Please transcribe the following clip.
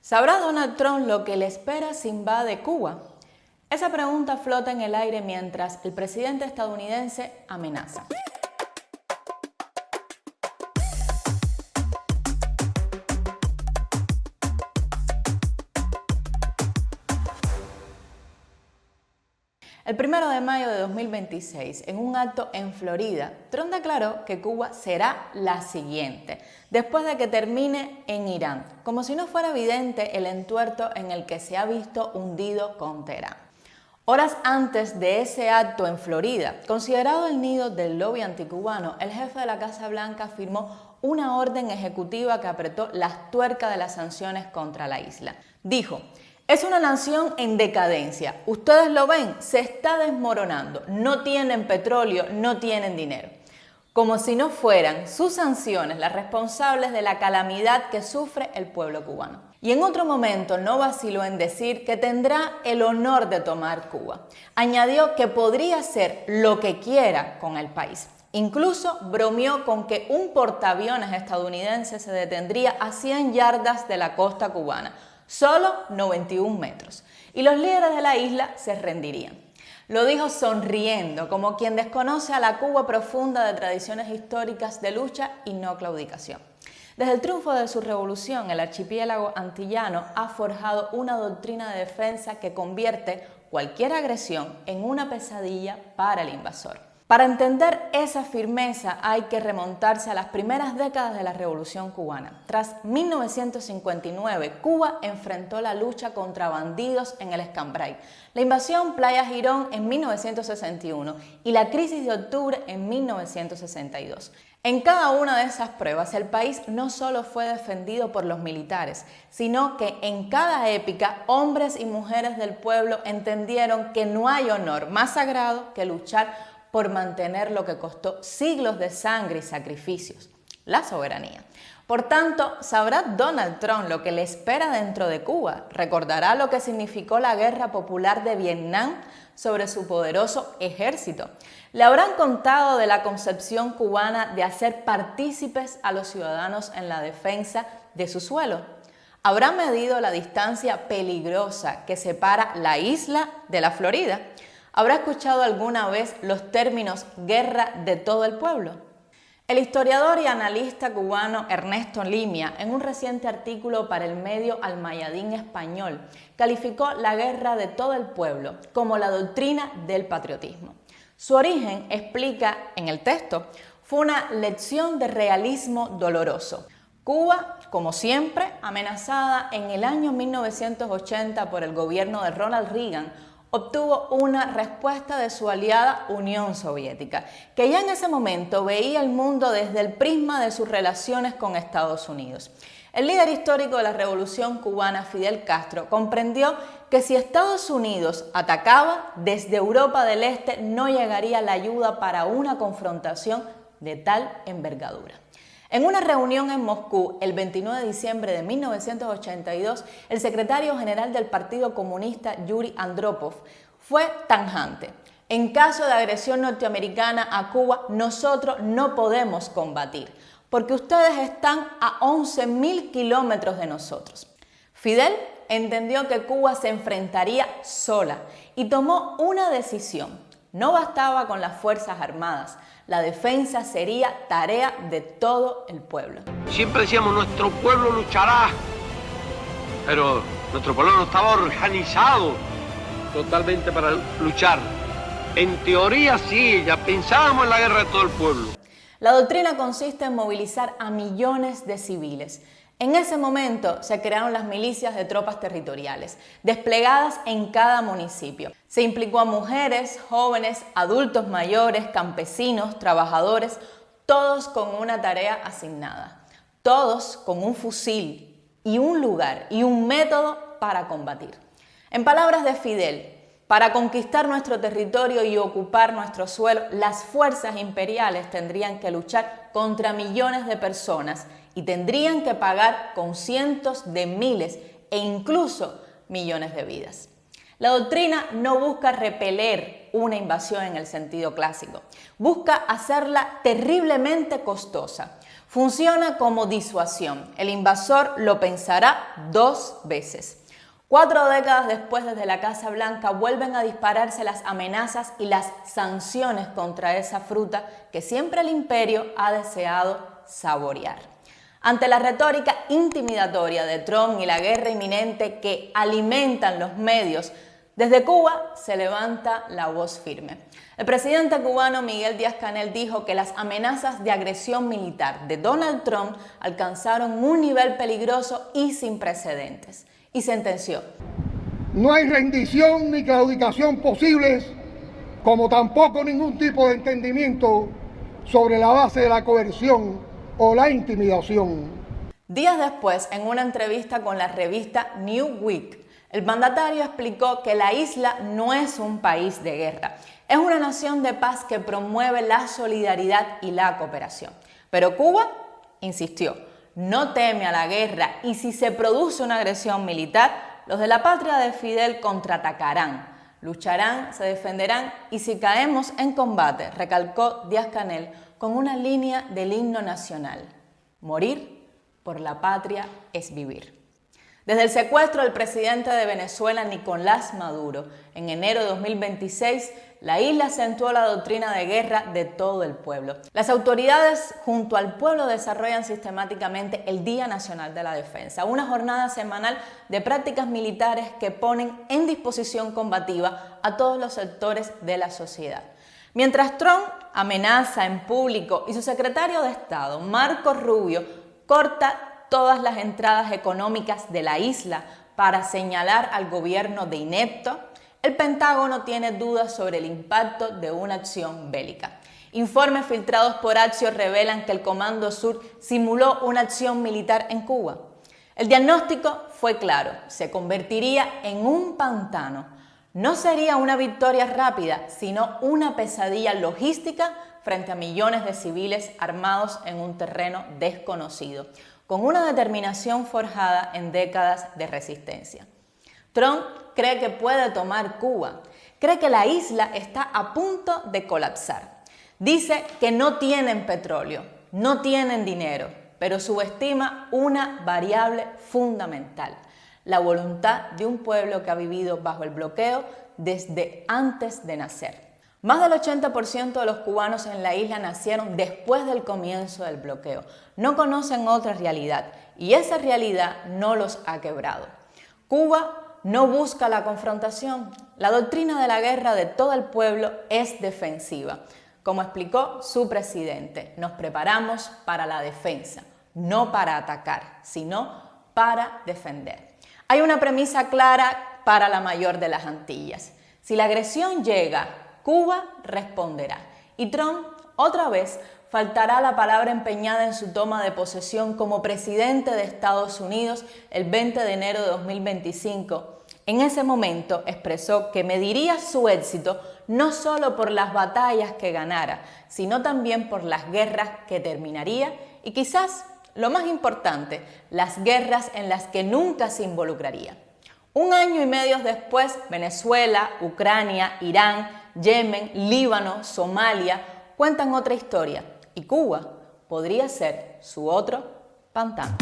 ¿Sabrá Donald Trump lo que le espera si invade Cuba? Esa pregunta flota en el aire mientras el presidente estadounidense amenaza. El 1 de mayo de 2026, en un acto en Florida, Trump declaró que Cuba será la siguiente, después de que termine en Irán, como si no fuera evidente el entuerto en el que se ha visto hundido con Teherán. Horas antes de ese acto en Florida, considerado el nido del lobby anticubano, el jefe de la Casa Blanca firmó una orden ejecutiva que apretó las tuercas de las sanciones contra la isla. Dijo: es una nación en decadencia. Ustedes lo ven, se está desmoronando. No tienen petróleo, no tienen dinero. Como si no fueran sus sanciones las responsables de la calamidad que sufre el pueblo cubano. Y en otro momento no vaciló en decir que tendrá el honor de tomar Cuba. Añadió que podría hacer lo que quiera con el país. Incluso bromeó con que un portaaviones estadounidense se detendría a 100 yardas de la costa cubana, solo 91 metros, y los líderes de la isla se rendirían. Lo dijo sonriendo, como quien desconoce a la Cuba profunda de tradiciones históricas de lucha y no claudicación. Desde el triunfo de su revolución, el archipiélago antillano ha forjado una doctrina de defensa que convierte cualquier agresión en una pesadilla para el invasor. Para entender esa firmeza hay que remontarse a las primeras décadas de la Revolución cubana. Tras 1959, Cuba enfrentó la lucha contra bandidos en el Escambray, la invasión Playa Girón en 1961 y la crisis de octubre en 1962. En cada una de esas pruebas, el país no solo fue defendido por los militares, sino que en cada épica, hombres y mujeres del pueblo entendieron que no hay honor más sagrado que luchar por mantener lo que costó siglos de sangre y sacrificios: la soberanía. Por tanto, ¿sabrá Donald Trump lo que le espera dentro de Cuba? ¿Recordará lo que significó la guerra popular de Vietnam sobre su poderoso ejército? ¿Le habrán contado de la concepción cubana de hacer partícipes a los ciudadanos en la defensa de su suelo? ¿Habrá medido la distancia peligrosa que separa la isla de la Florida? ¿Habrá escuchado alguna vez los términos guerra de todo el pueblo? El historiador y analista cubano Ernesto Limia, en un reciente artículo para el medio Almayadín español, calificó la guerra de todo el pueblo como la doctrina del patriotismo. Su origen, explica en el texto, fue una lección de realismo doloroso. Cuba, como siempre, amenazada en el año 1980 por el gobierno de Ronald Reagan, obtuvo una respuesta de su aliada Unión Soviética, que ya en ese momento veía el mundo desde el prisma de sus relaciones con Estados Unidos. El líder histórico de la Revolución cubana, Fidel Castro, comprendió que si Estados Unidos atacaba, desde Europa del Este no llegaría la ayuda para una confrontación de tal envergadura. En una reunión en Moscú, el 29 de diciembre de 1982, el secretario general del Partido Comunista, Yuri Andropov, fue tajante: en caso de agresión norteamericana a Cuba, nosotros no podemos combatir, porque ustedes están a 11.000 kilómetros de nosotros. Fidel entendió que Cuba se enfrentaría sola y tomó una decisión: no bastaba con las Fuerzas Armadas, la defensa sería tarea de todo el pueblo. Siempre decíamos, nuestro pueblo luchará, pero nuestro pueblo no estaba organizado totalmente para luchar. En teoría sí, ya pensábamos en la guerra de todo el pueblo. La doctrina consiste en movilizar a millones de civiles. En ese momento se crearon las milicias de tropas territoriales, desplegadas en cada municipio. Se implicó a mujeres, jóvenes, adultos mayores, campesinos, trabajadores, todos con una tarea asignada, todos con un fusil y un lugar y un método para combatir. En palabras de Fidel, para conquistar nuestro territorio y ocupar nuestro suelo, las fuerzas imperiales tendrían que luchar contra millones de personas y tendrían que pagar con cientos de miles e incluso millones de vidas. La doctrina no busca repeler una invasión en el sentido clásico, busca hacerla terriblemente costosa. Funciona como disuasión. El invasor lo pensará 2 veces. 4 décadas después, desde la Casa Blanca, vuelven a dispararse las amenazas y las sanciones contra esa fruta que siempre el imperio ha deseado saborear. Ante la retórica intimidatoria de Trump y la guerra inminente que alimentan los medios, desde Cuba se levanta la voz firme. El presidente cubano Miguel Díaz-Canel dijo que las amenazas de agresión militar de Donald Trump alcanzaron un nivel peligroso y sin precedentes. Y sentenció: no hay rendición ni claudicación posibles, como tampoco ningún tipo de entendimiento sobre la base de la coerción o la intimidación. Días después, en una entrevista con la revista Newsweek, el mandatario explicó que la isla no es un país de guerra, es una nación de paz que promueve la solidaridad y la cooperación. Pero Cuba insistió: no teme a la guerra y si se produce una agresión militar, los de la patria de Fidel contraatacarán, lucharán, se defenderán y si caemos en combate, recalcó Díaz-Canel con una línea del himno nacional: morir por la patria es vivir. Desde el secuestro del presidente de Venezuela, Nicolás Maduro, en enero de 2026, la isla acentuó la doctrina de guerra de todo el pueblo. Las autoridades junto al pueblo desarrollan sistemáticamente el Día Nacional de la Defensa, una jornada semanal de prácticas militares que ponen en disposición combativa a todos los sectores de la sociedad. Mientras Trump amenaza en público y su secretario de Estado, Marco Rubio, corta todas las entradas económicas de la isla para señalar al gobierno de inepto, el Pentágono tiene dudas sobre el impacto de una acción bélica. Informes filtrados por Axios revelan que el Comando Sur simuló una acción militar en Cuba. El diagnóstico fue claro: se convertiría en un pantano. No sería una victoria rápida, sino una pesadilla logística frente a millones de civiles armados en un terreno desconocido, con una determinación forjada en décadas de resistencia. Trump cree que puede tomar Cuba, cree que la isla está a punto de colapsar. Dice que no tienen petróleo, no tienen dinero, pero subestima una variable fundamental: la voluntad de un pueblo que ha vivido bajo el bloqueo desde antes de nacer. Más del 80% de los cubanos en la isla nacieron después del comienzo del bloqueo. No conocen otra realidad y esa realidad no los ha quebrado. Cuba no busca la confrontación. La doctrina de la guerra de todo el pueblo es defensiva. Como explicó su presidente, nos preparamos para la defensa, no para atacar, sino para defender. Hay una premisa clara para la mayor de las Antillas: si la agresión llega, Cuba responderá. Y Trump, otra vez, faltará la palabra empeñada en su toma de posesión como presidente de Estados Unidos el 20 de enero de 2025. En ese momento expresó que mediría su éxito no solo por las batallas que ganara, sino también por las guerras que terminaría y quizás, lo más importante, las guerras en las que nunca se involucraría. 1 año y medio después, Venezuela, Ucrania, Irán, Yemen, Líbano, Somalia cuentan otra historia y Cuba podría ser su otro pantano.